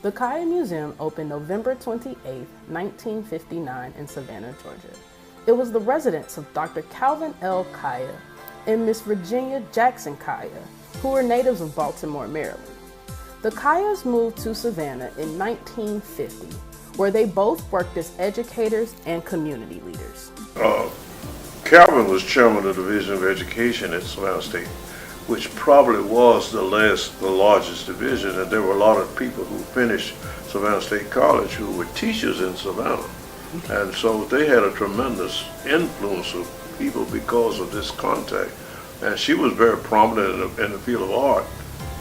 The Kiah Museum opened November 28, 1959 in Savannah, Georgia. It was the residence of Dr. Calvin L. Kiah and Miss Virginia Jackson Kiah, who were natives of Baltimore, Maryland. The Kiahs moved to Savannah in 1950, where they both worked as educators and community leaders. Calvin was chairman of the Division of Education at Savannah State, which probably was the largest division, and there were a lot of people who finished Savannah State College who were teachers in Savannah. And so they had a tremendous influence of people because of this contact. And she was very prominent in the field of art.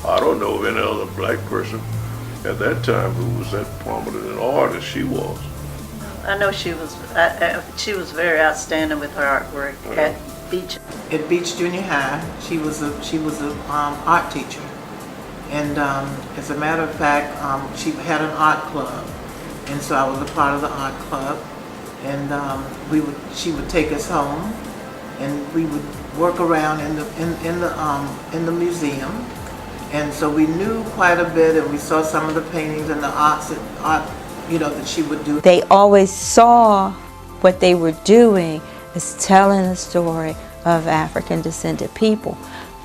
I don't know of any other black person at that time who was that prominent in art as she was. I know she was very outstanding with her artwork at Beach. At Beach Junior High, she was a art teacher, and as a matter of fact, she had an art club, and so I was a part of the art club, and she would take us home, and we would work around in the museum, and so we knew quite a bit, and we saw some of the paintings and the art that she would do. They always saw what they were doing as telling a story of African descended people,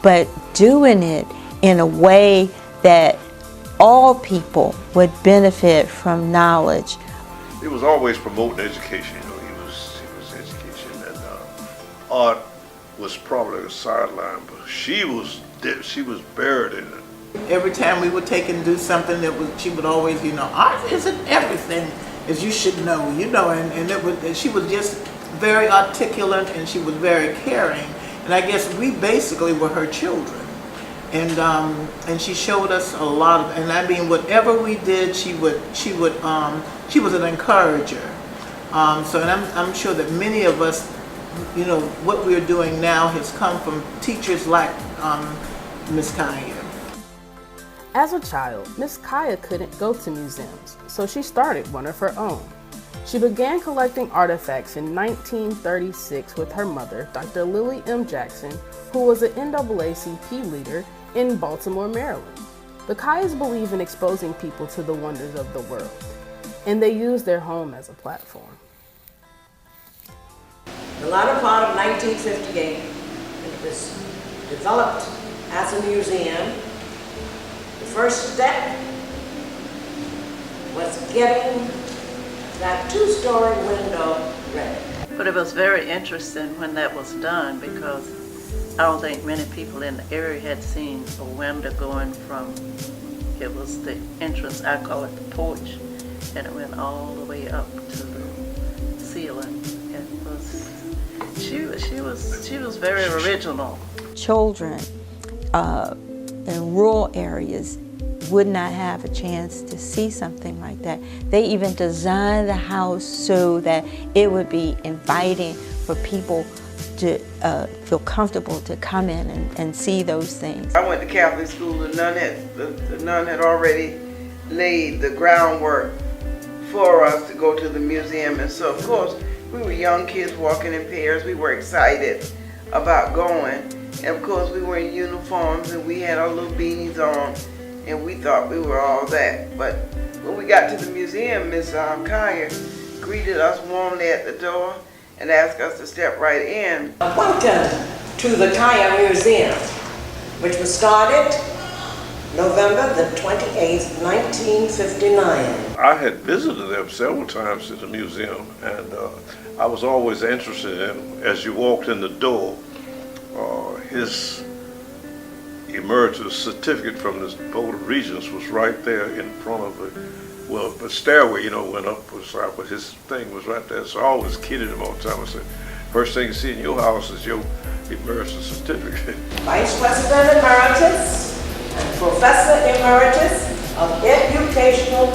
but doing it in a way that all people would benefit from knowledge. He was always promoting education. He was education, and art was probably a sideline, but she was buried in it. Every time we would take and do something she would always, art isn't everything, as you should know, and she was just very articulate, and she was very caring, and I guess we basically were her children, and she showed us a lot of, and I mean whatever we did, she was an encourager, so and I'm sure that many of us, what we're doing now has come from teachers like Miss Kiah. As a child, Miss Kiah couldn't go to museums, so she started one of her own. She began collecting artifacts in 1936 with her mother, Dr. Lily M. Jackson, who was an NAACP leader in Baltimore, Maryland. The Kiahs believe in exposing people to the wonders of the world, and they use their home as a platform. The latter part of 1958, it was developed as a museum. The first step was getting that two-story window ready. But it was very interesting when that was done, because I don't think many people in the area had seen a window going from, it was the entrance, I call it the porch, and it went all the way up to the ceiling. She was very original. Children in rural areas would not have a chance to see something like that. They even designed the house so that it would be inviting for people to feel comfortable to come in and see those things. I went to Catholic school. The nun had already laid the groundwork for us to go to the museum, and so of course we were young kids walking in pairs. We were excited about going, and of course we were in uniforms and we had our little beanies on, and we thought we were all that. But when we got to the museum, Miss Kiah greeted us warmly at the door and asked us to step right in. Welcome to the Kiah Museum, which was started November the 28th, 1959. I had visited them several times at the museum, and I was always interested in, as you walked in the door, his emeritus certificate from the Board of Regents was right there in front of the stairway, went up, but his thing was right there. So I always kidded him all the time. I said, first thing you see in your house is your emeritus certificate. Vice President Emeritus and Professor Emeritus of Educational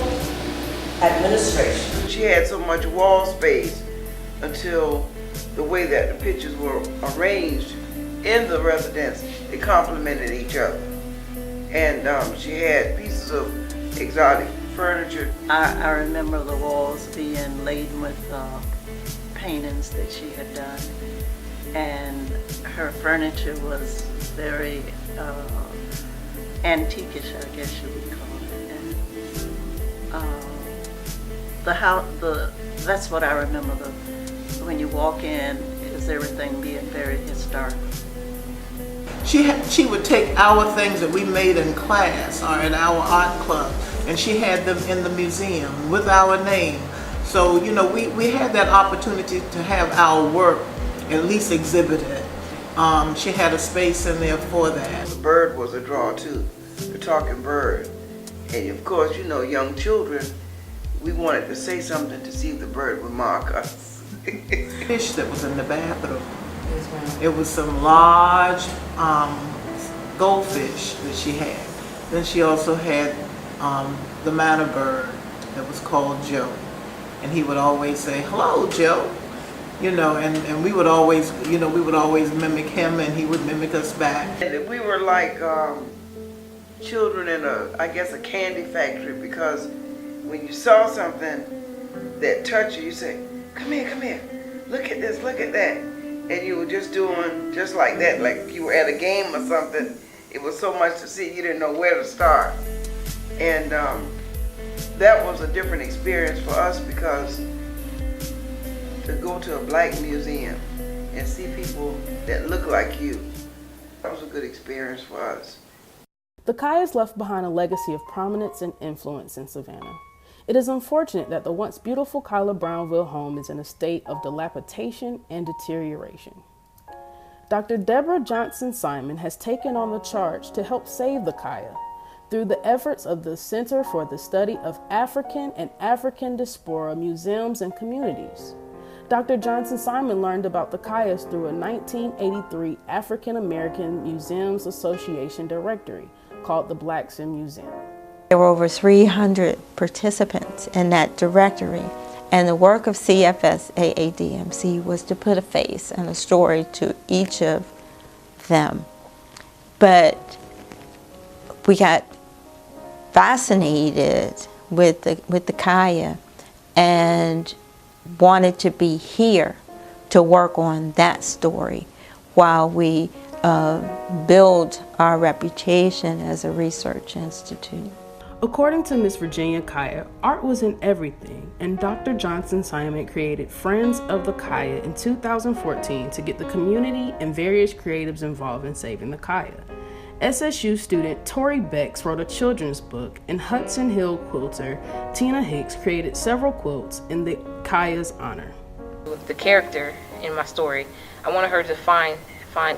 Administration. She had so much wall space until the way that the pictures were arranged in the residence, they complemented each other. And she had pieces of exotic furniture. I remember the walls being laden with paintings that she had done, and her furniture was very antiquish, I guess you would call it. And That's what I remember. When you walk in, is everything being very historic. She would take our things that we made in class or in our art club, and she had them in the museum with our name. So, you know, we had that opportunity to have our work at least exhibited. She had a space in there for that. The bird was a draw too, the talking bird. And of course, you know, young children, we wanted to say something to see if the bird would mock us. Fish that was in the bathroom. It was some large goldfish that she had. Then she also had the manor bird that was called Joe. And he would always say, "Hello, Joe." You know, and we would always, you know, we would always mimic him and he would mimic us back. And we were like children in I guess a candy factory, because when you saw something that touched you, you say, come here, look at this, look at that. And you were just doing just like that, like you were at a game or something. It was so much to see, you didn't know where to start. And that was a different experience for us, because to go to a black museum and see people that look like you, that was a good experience for us. The Kiahs left behind a legacy of prominence and influence in Savannah. It is unfortunate that the once beautiful Kyla Brownville home is in a state of dilapidation and deterioration. Dr. Deborah Johnson Simon has taken on the charge to help save the Kiah through the efforts of the Center for the Study of African and African Diaspora Museums and Communities. Dr. Johnson Simon learned about the Kiahs through a 1983 African American Museums Association directory called the Blacks in Museum. There were over 300 participants in that directory, and the work of CFS-AADMC was to put a face and a story to each of them. But we got fascinated with the Kiah and wanted to be here to work on that story while we build our reputation as a research institute. According to Miss Virginia Kiah, art was in everything, and Dr. Johnson Simon created Friends of the Kiah in 2014 to get the community and various creatives involved in saving the Kiah. SSU student Tori Becks wrote a children's book, and Hudson Hill quilter Tina Hicks created several quilts in the Kiah's honor. The character in my story, I wanted her to find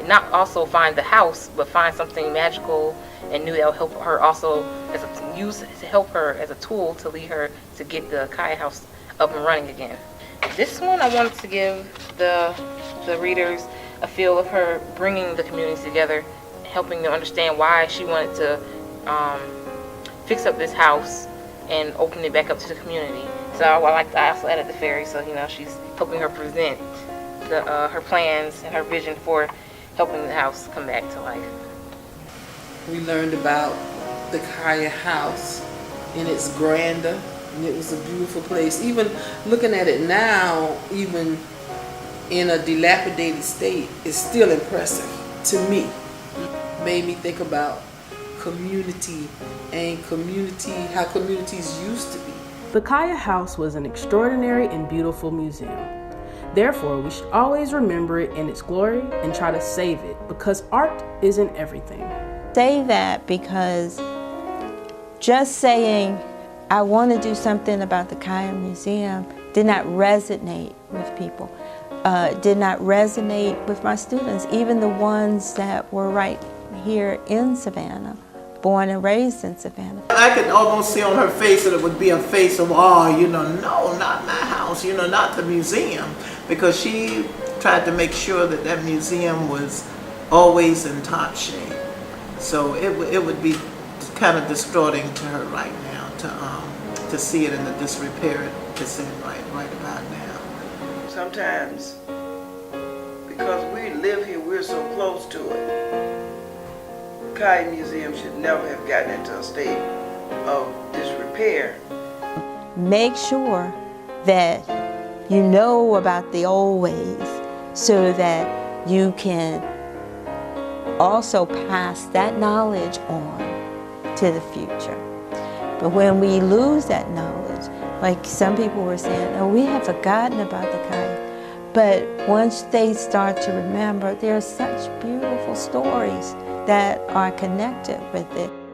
not also find the house, but find something magical and new that will help her also help her as a tool to lead her to get the Kiah house up and running again. This one I wanted to give the readers a feel of her bringing the community together, helping them understand why she wanted to fix up this house and open it back up to the community. So I also added the fairy, so you know she's helping her present her plans and her vision for helping the house come back to life. We learned about the Kiah house and its grandeur, and it was a beautiful place. Even looking at it now, even in a dilapidated state, it's still impressive to me. Made me think about community and how communities used to be. The Kiah House was an extraordinary and beautiful museum. Therefore, we should always remember it in its glory and try to save it, because art is in everything. Say that because just saying, I want to do something about the Kiah Museum did not resonate with people, did not resonate with my students, even the ones that were right here in Savannah, born and raised in Savannah. I could almost see on her face that it would be a face of awe, you know, no, not my house, you know, not the museum, because she tried to make sure that that museum was always in top shape. So it would be kind of distorting to her right now to see it in the disrepair it's in right about now. Sometimes, because we live here, we're so close to it. Kiah Museum should never have gotten into a state of disrepair. Make sure that you know about the old ways so that you can also pass that knowledge on to the future. But when we lose that knowledge, like some people were saying, oh, we have forgotten about the Kiah. But once they start to remember, there are such beautiful stories that are connected with it.